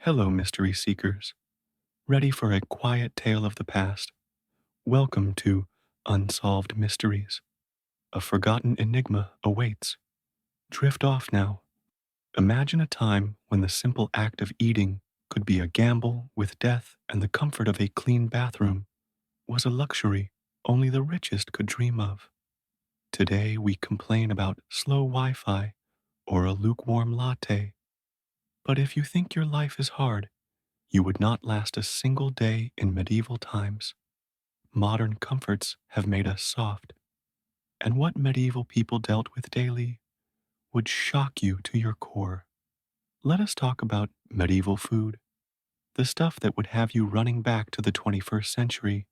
Hello, mystery seekers. Ready for a quiet tale of the past? Welcome to Unsolved Mysteries. A forgotten enigma awaits. Drift off now. Imagine a time when the simple act of eating could be a gamble with death, and the comfort of a clean bathroom was a luxury only the richest could dream of. Today we complain about slow Wi Fi or a lukewarm latte. But if you think your life is hard, you would not last a single day in medieval times. Modern comforts have made us soft, and what medieval people dealt with daily would shock you to your core. Let us talk about medieval food, the stuff that would have you running back to the 21st century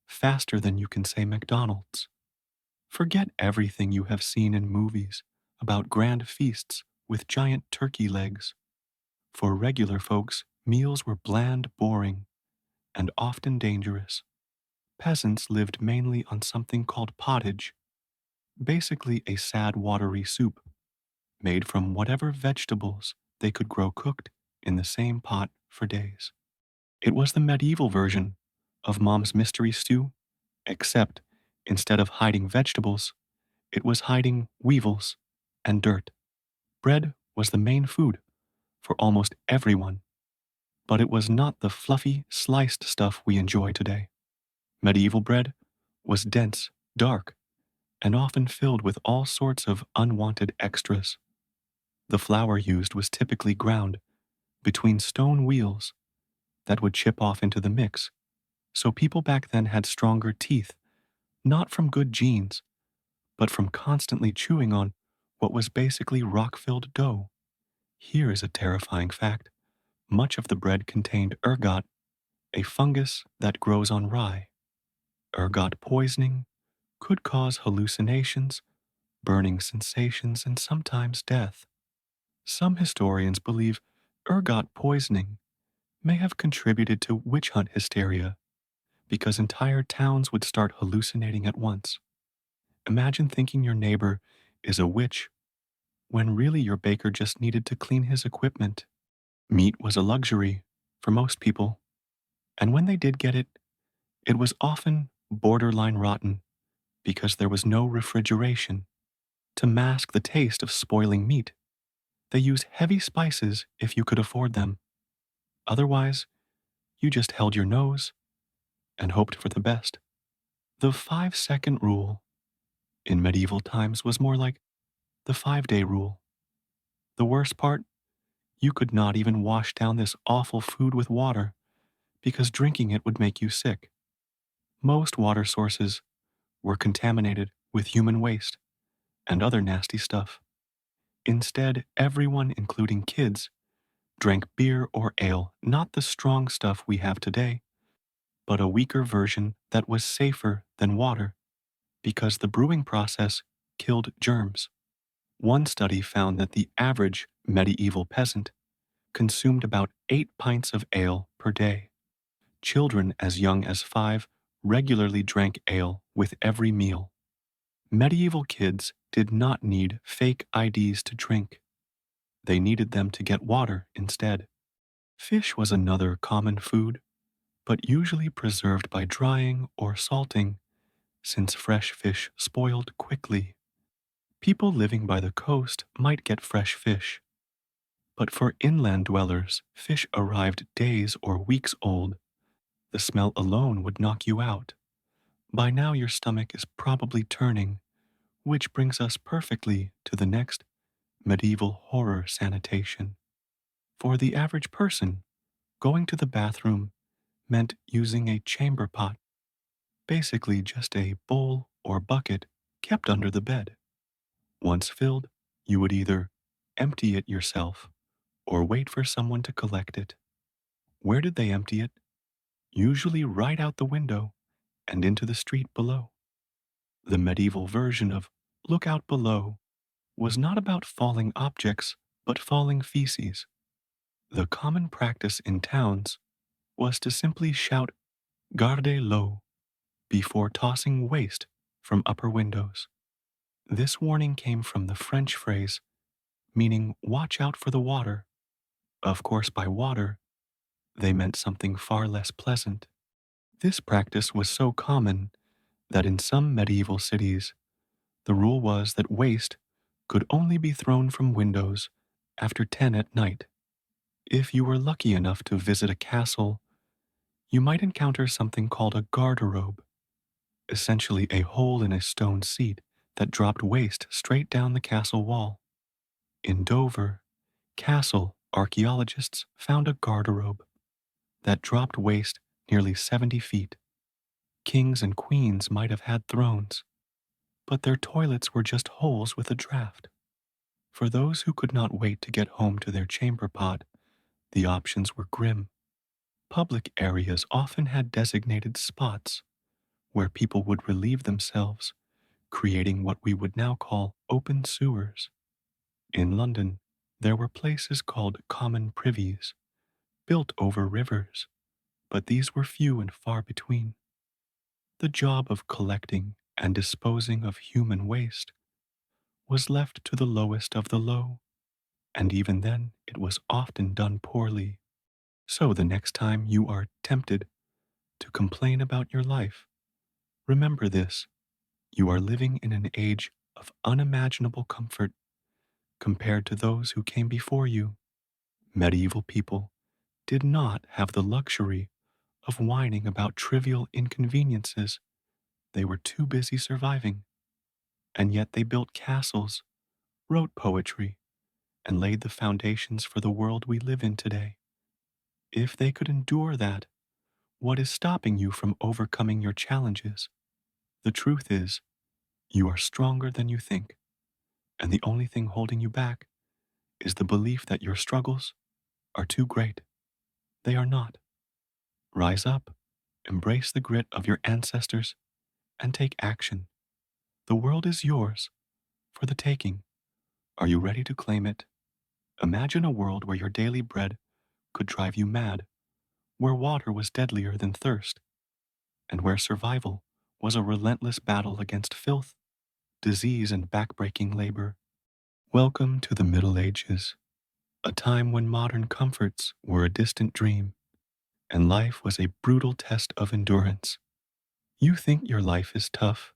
faster than you can say McDonald's. Forget everything you have seen in movies about grand feasts with giant turkey legs. For regular folks, meals were bland, boring, and often dangerous. Peasants lived mainly on something called pottage, basically a sad, watery soup made from whatever vegetables they could grow cooked in the same pot for days. It was the medieval version of Mom's mystery stew, except instead of hiding vegetables, it was hiding weevils and dirt. Bread was the main food for almost everyone, but it was not the fluffy, sliced stuff we enjoy today. Medieval bread was dense, dark, and often filled with all sorts of unwanted extras. The flour used was typically ground between stone wheels that would chip off into the mix, so people back then had stronger teeth, not from good genes, but from constantly chewing on what was basically rock-filled dough. Here is a terrifying fact. Much of the bread contained ergot, a fungus that grows on rye. Ergot poisoning could cause hallucinations, burning sensations, and sometimes death. Some historians believe ergot poisoning may have contributed to witch hunt hysteria because entire towns would start hallucinating at once. Imagine thinking your neighbor is a witch when really your baker just needed to clean his equipment. Meat was a luxury for most people, and when they did get it, it was often borderline rotten because there was no refrigeration. To mask the taste of spoiling meat, they used heavy spices if you could afford them. Otherwise, you just held your nose and hoped for the best. The 5-second rule in medieval times was more like the 5-day rule. The worst part, you could not even wash down this awful food with water because drinking it would make you sick. Most water sources were contaminated with human waste and other nasty stuff. Instead, everyone, including kids, drank beer or ale, not the strong stuff we have today, but a weaker version that was safer than water because the brewing process killed germs. One study found that the average medieval peasant consumed about 8 pints of ale per day. Children as young as 5 regularly drank ale with every meal. Medieval kids did not need fake IDs to drink. They needed them to get water instead. Fish was another common food, but usually preserved by drying or salting, since fresh fish spoiled quickly. People living by the coast might get fresh fish, but for inland dwellers, fish arrived days or weeks old. The smell alone would knock you out. By now your stomach is probably turning, which brings us perfectly to the next medieval horror: sanitation. For the average person, going to the bathroom meant using a chamber pot, basically just a bowl or bucket kept under the bed. Once filled, you would either empty it yourself or wait for someone to collect it. Where did they empty it? Usually right out the window and into the street below. The medieval version of "look out below" was not about falling objects, but falling feces. The common practice in towns was to simply shout "garde l'eau" before tossing waste from upper windows. This warning came from the French phrase meaning "watch out for the water." Of course, by water, they meant something far less pleasant. This practice was so common that in some medieval cities, the rule was that waste could only be thrown from windows after 10 at night. If you were lucky enough to visit a castle, you might encounter something called a garderobe, essentially a hole in a stone seat that dropped waste straight down the castle wall. In Dover Castle, archaeologists found a garderobe that dropped waste nearly 70 feet. Kings and queens might have had thrones, but their toilets were just holes with a draft. For those who could not wait to get home to their chamber pot, the options were grim. Public areas often had designated spots where people would relieve themselves, creating what we would now call open sewers. In London, there were places called common privies, built over rivers, but these were few and far between. The job of collecting and disposing of human waste was left to the lowest of the low, and even then it was often done poorly. So the next time you are tempted to complain about your life, remember this: you are living in an age of unimaginable comfort compared to those who came before you. Medieval people did not have the luxury of whining about trivial inconveniences. They were too busy surviving, and yet they built castles, wrote poetry, and laid the foundations for the world we live in today. If they could endure that, what is stopping you from overcoming your challenges? The truth is, you are stronger than you think, and the only thing holding you back is the belief that your struggles are too great. They are not. Rise up, embrace the grit of your ancestors, and take action. The world is yours for the taking. Are you ready to claim it? Imagine a world where your daily bread could drive you mad, where water was deadlier than thirst, and where survival was a relentless battle against filth, disease, and backbreaking labor. Welcome to the Middle Ages, a time when modern comforts were a distant dream, and life was a brutal test of endurance. You think your life is tough?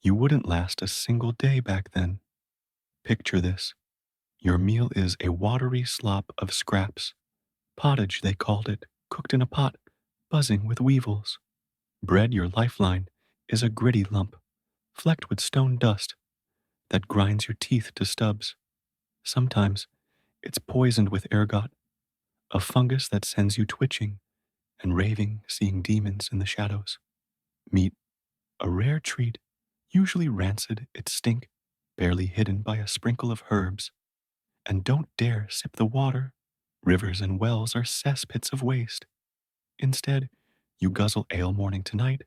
You wouldn't last a single day back then. Picture this: your meal is a watery slop of scraps, pottage they called it, cooked in a pot, buzzing with weevils. Bread, your lifeline, is a gritty lump, flecked with stone dust, that grinds your teeth to stubs. Sometimes it's poisoned with ergot, a fungus that sends you twitching and raving, seeing demons in the shadows. Meat, a rare treat, usually rancid, its stink barely hidden by a sprinkle of herbs. And don't dare sip the water. Rivers and wells are cesspits of waste. Instead, you guzzle ale morning to night,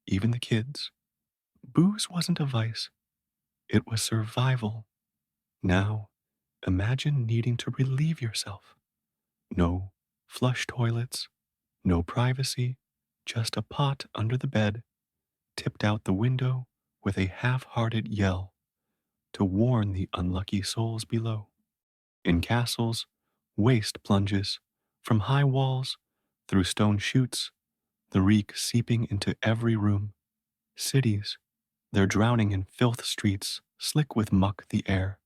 even the kids. Booze wasn't a vice, it was survival. Now, imagine needing to relieve yourself. No flush toilets, no privacy, just a pot under the bed, tipped out the window with a half-hearted yell to warn the unlucky souls below. In castles, waste plunges from high walls, through stone chutes, the reek seeping into every room. Cities, they're drowning in filth streets, slick with muck the air,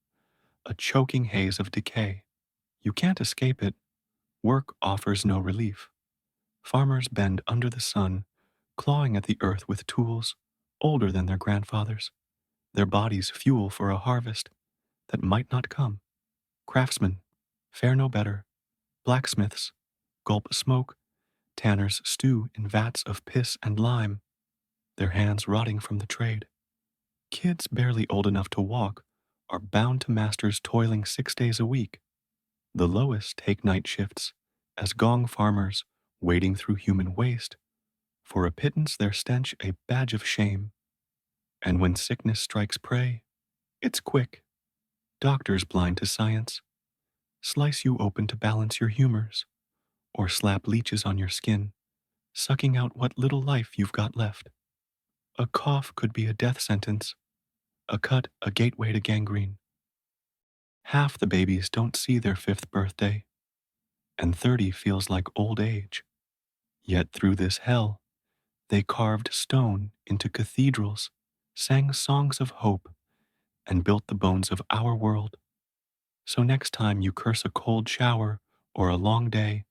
a choking haze of decay. You can't escape it. Work offers no relief. Farmers bend under the sun, clawing at the earth with tools older than their grandfathers, their bodies fuel for a harvest that might not come. Craftsmen fare no better. Blacksmiths gulp smoke. Tanners stew in vats of piss and lime, their hands rotting from the trade. Kids barely old enough to walk are bound to masters toiling 6 days a week. The lowest take night shifts as gong farmers wading through human waste, for a pittance their stench a badge of shame. And when sickness strikes prey, it's quick. Doctors blind to science slice you open to balance your humors, or slap leeches on your skin, sucking out what little life you've got left. A cough could be a death sentence, a cut a gateway to gangrene. Half the babies don't see their fifth birthday, and 30 feels like old age. Yet through this hell, they carved stone into cathedrals, sang songs of hope, and built the bones of our world. So next time you curse a cold shower or a long day,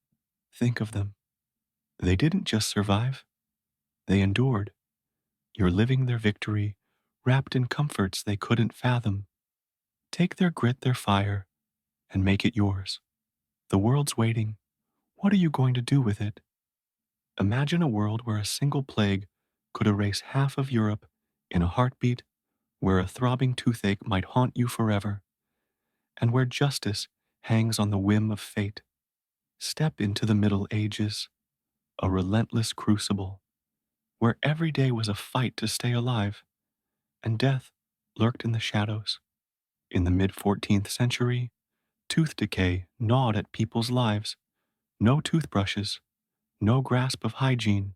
think of them. They didn't just survive, they endured. You're living their victory, wrapped in comforts they couldn't fathom. Take their grit, their fire, and make it yours. The world's waiting. What are you going to do with it? Imagine a world where a single plague could erase half of Europe in a heartbeat, where a throbbing toothache might haunt you forever, and where justice hangs on the whim of fate. Step into the Middle Ages, a relentless crucible, where every day was a fight to stay alive, and death lurked in the shadows. In the mid 14th century, tooth decay gnawed at people's lives. No toothbrushes, no grasp of hygiene,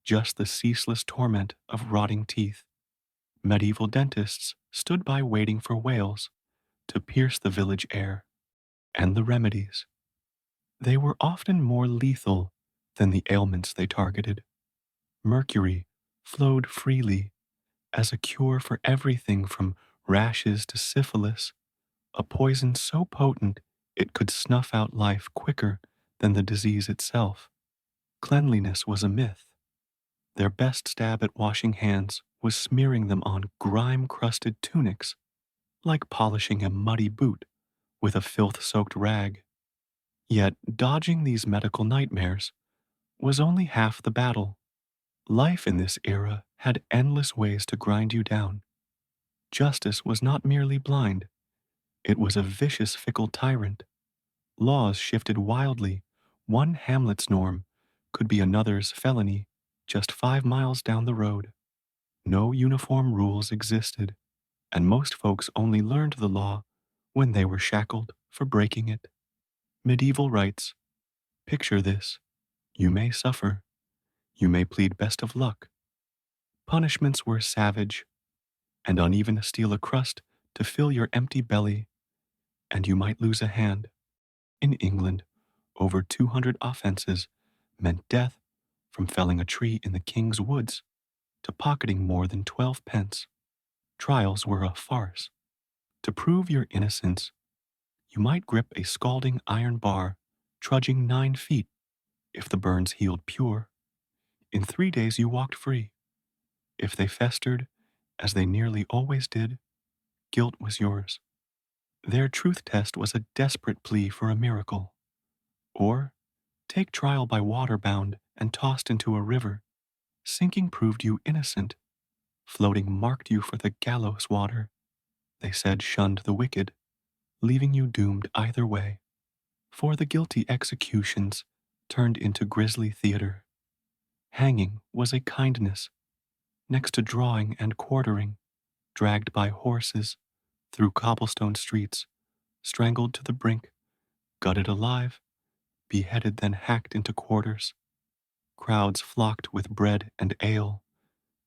just the ceaseless torment of rotting teeth. Medieval dentists stood by waiting for whales to pierce the village air. And the remedies. They were often more lethal than the ailments they targeted. Mercury flowed freely as a cure for everything from rashes to syphilis, a poison so potent it could snuff out life quicker than the disease itself. Cleanliness was a myth. Their best stab at washing hands was smearing them on grime-crusted tunics, like polishing a muddy boot with a filth-soaked rag. Yet dodging these medical nightmares was only half the battle. Life in this era had endless ways to grind you down. Justice was not merely blind, it was a vicious, fickle tyrant. Laws shifted wildly. One hamlet's norm could be another's felony just 5 miles down the road. No uniform rules existed, and most folks only learned the law when they were shackled for breaking it. Medieval rights. Picture this. You may suffer. You may plead best of luck. Punishments were savage, and uneven steal a crust to fill your empty belly, and you might lose a hand. In England, over 200 offenses meant death, from felling a tree in the king's woods to pocketing more than 12 pence. Trials were a farce. To prove your innocence, you might grip a scalding iron bar, trudging 9 feet. If the burns healed pure, in 3 days you walked free. If they festered, as they nearly always did, guilt was yours. Their truth test was a desperate plea for a miracle. Or, take trial by water bound and tossed into a river. Sinking proved you innocent. Floating marked you for the gallows water. They said shunned the wicked, leaving you doomed either way. For the guilty, executions turned into grisly theater. Hanging was a kindness, next to drawing and quartering, dragged by horses through cobblestone streets, strangled to the brink, gutted alive, beheaded then hacked into quarters. Crowds flocked with bread and ale,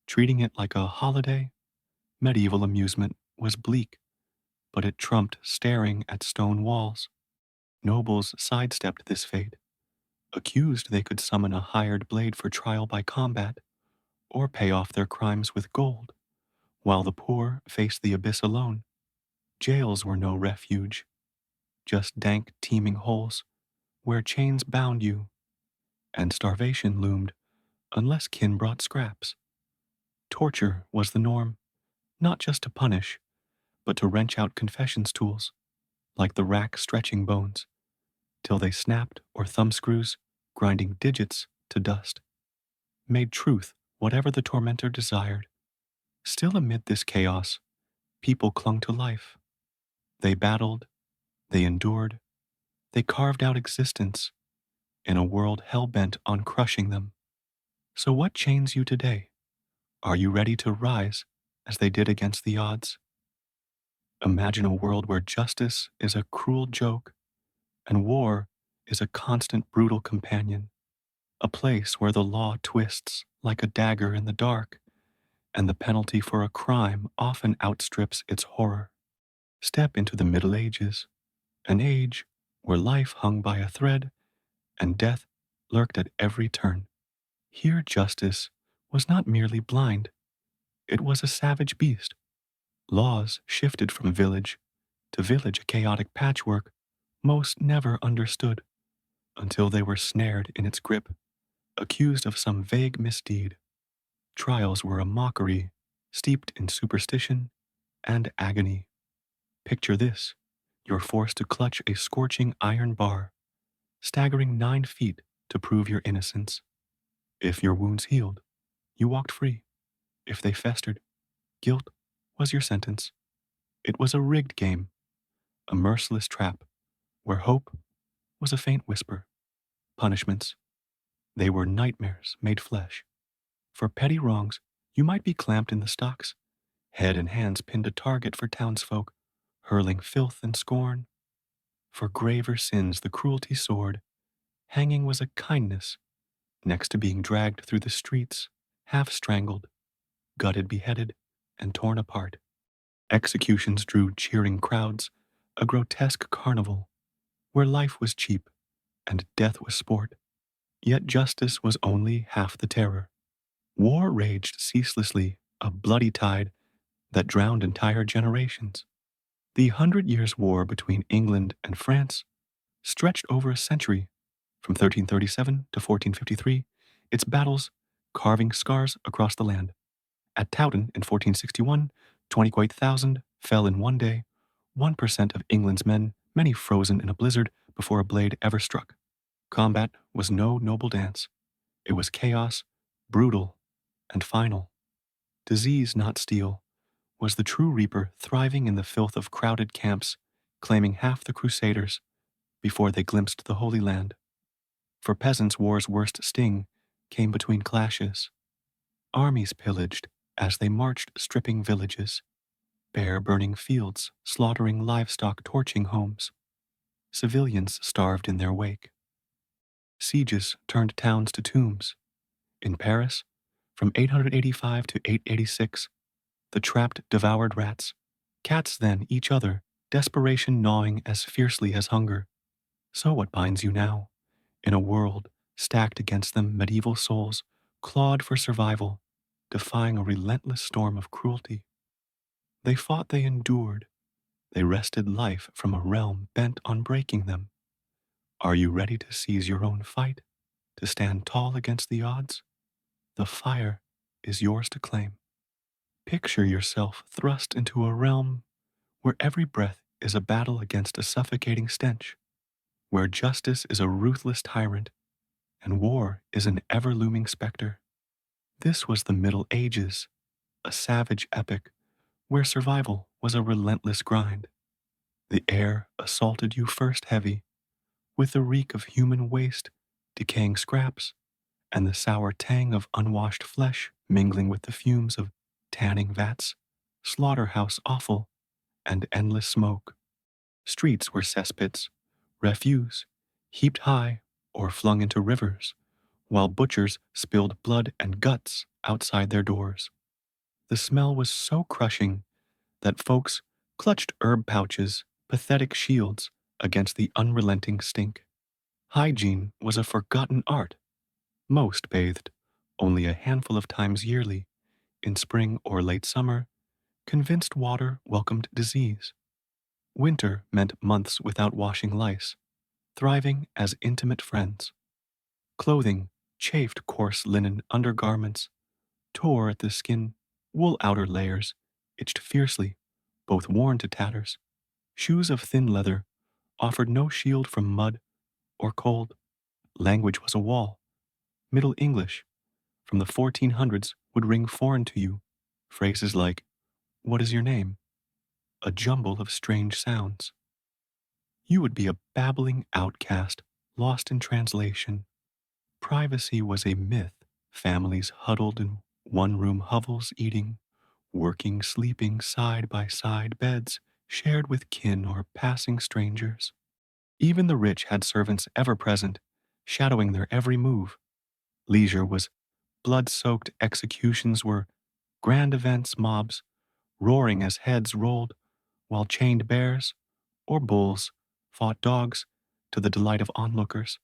treating it like a holiday. Medieval amusement was bleak, but it trumped staring at stone walls. Nobles sidestepped this fate. Accused, they could summon a hired blade for trial by combat, or pay off their crimes with gold, while the poor faced the abyss alone. Jails were no refuge, just dank, teeming holes where chains bound you, and starvation loomed unless kin brought scraps. Torture was the norm, not just to punish, but to wrench out confessions tools, like the rack stretching bones, till they snapped, or thumbscrews, grinding digits to dust, made truth whatever the tormentor desired. Still amid this chaos, people clung to life. They battled, they endured, they carved out existence in a world hell-bent on crushing them. So what chains you today? Are you ready to rise as they did against the odds? Imagine a world where justice is a cruel joke and war is a constant brutal companion. A place where the law twists like a dagger in the dark and the penalty for a crime often outstrips its horror. Step into the Middle Ages, an age where life hung by a thread and death lurked at every turn. Here justice was not merely blind, it was a savage beast. Laws shifted from village to village, a chaotic patchwork most never understood until they were snared in its grip, accused of some vague misdeed. Trials were a mockery, steeped in superstition and agony. Picture this: you're forced to clutch a scorching iron bar, staggering 9 feet to prove your innocence. If your wounds healed, you walked free. If they festered, guilt was your sentence. It was a rigged game, a merciless trap, where hope was a faint whisper. Punishments, they were nightmares made flesh. For petty wrongs, you might be clamped in the stocks, head and hands pinned a target for townsfolk, hurling filth and scorn. For graver sins, the cruelty soared. Hanging was a kindness, next to being dragged through the streets, half strangled, gutted, beheaded, and torn apart. Executions drew cheering crowds, a grotesque carnival, where life was cheap and death was sport. Yet justice was only half the terror. War raged ceaselessly, a bloody tide that drowned entire generations. The Hundred Years' War between England and France stretched over a century, from 1337 to 1453, its battles carving scars across the land. At Towton in 1461, 20,000 fell in one day, 1% of England's men, many frozen in a blizzard before a blade ever struck. Combat was no noble dance. It was chaos, brutal, and final. Disease, not steel, was the true reaper, thriving in the filth of crowded camps, claiming half the crusaders before they glimpsed the Holy Land. For peasants, war's worst sting came between clashes. Armies pillaged as they marched, stripping villages, bare burning fields, slaughtering livestock, torching homes. Civilians starved in their wake. Sieges turned towns to tombs. In Paris, from 885 to 886, the trapped devoured rats, cats then each other, desperation gnawing as fiercely as hunger. So what binds you now? In a world stacked against them, medieval souls clawed for survival, defying a relentless storm of cruelty. They fought, they endured, they wrested life from a realm bent on breaking them. Are you ready to seize your own fight, to stand tall against the odds? The fire is yours to claim. Picture yourself thrust into a realm where every breath is a battle against a suffocating stench, where justice is a ruthless tyrant and war is an ever-looming specter. This was the Middle Ages, a savage epic where survival was a relentless grind. The air assaulted you first heavy, with the reek of human waste, decaying scraps, and the sour tang of unwashed flesh mingling with the fumes of tanning vats, slaughterhouse offal, and endless smoke. Streets were cesspits, refuse, heaped high or flung into rivers, while butchers spilled blood and guts outside their doors. The smell was so crushing that folks clutched herb pouches, pathetic shields against the unrelenting stink. Hygiene was a forgotten art. Most bathed only a handful of times yearly, in spring or late summer, convinced water welcomed disease. Winter meant months without washing lice, thriving as intimate friends. Clothing chafed coarse linen undergarments, tore at the skin, wool outer layers itched fiercely, both worn to tatters. Shoes of thin leather offered no shield from mud or cold. Language was a wall. Middle English from the 1400s would ring foreign to you. Phrases like, "What is your name?" A jumble of strange sounds. You would be a babbling outcast, lost in translation. Privacy was a myth. Families huddled in one-room hovels, eating, working, sleeping side by side, beds shared with kin or passing strangers. Even the rich had servants ever present, shadowing their every move. Leisure was blood-soaked, executions were grand events, mobs roaring as heads rolled, while chained bears or bulls fought dogs to the delight of onlookers.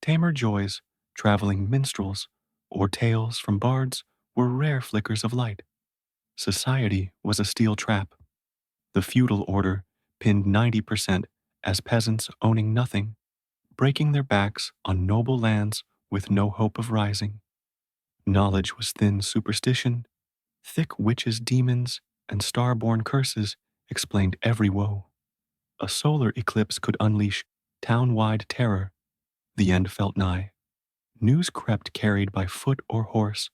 Tamer joys, traveling minstrels, or tales from bards were rare flickers of light. Society was a steel trap. The feudal order pinned 90% as peasants owning nothing, breaking their backs on noble lands with no hope of rising. Knowledge was thin superstition, thick witches' demons, and star-born curses explained every woe. A solar eclipse could unleash town-wide terror. The end felt nigh. News crept carried by foot or horse.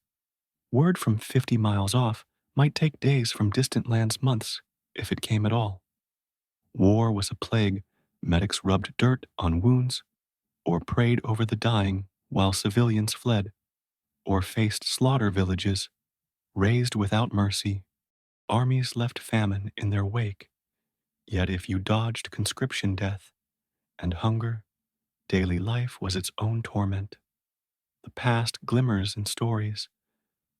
Word from 50 miles off might take days, from distant lands months, if it came at all. War was a plague. Medics rubbed dirt on wounds, or prayed over the dying while civilians fled, or faced slaughter villages, razed without mercy. Armies left famine in their wake. Yet if you dodged conscription death and hunger, daily life was its own torment. The past glimmers in stories,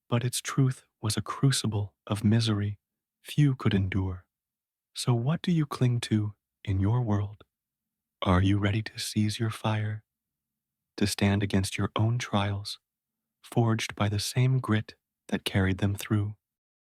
but its truth was a crucible of misery few could endure. So what do you cling to in your world? Are you ready to seize your fire, to stand against your own trials, forged by the same grit that carried them through?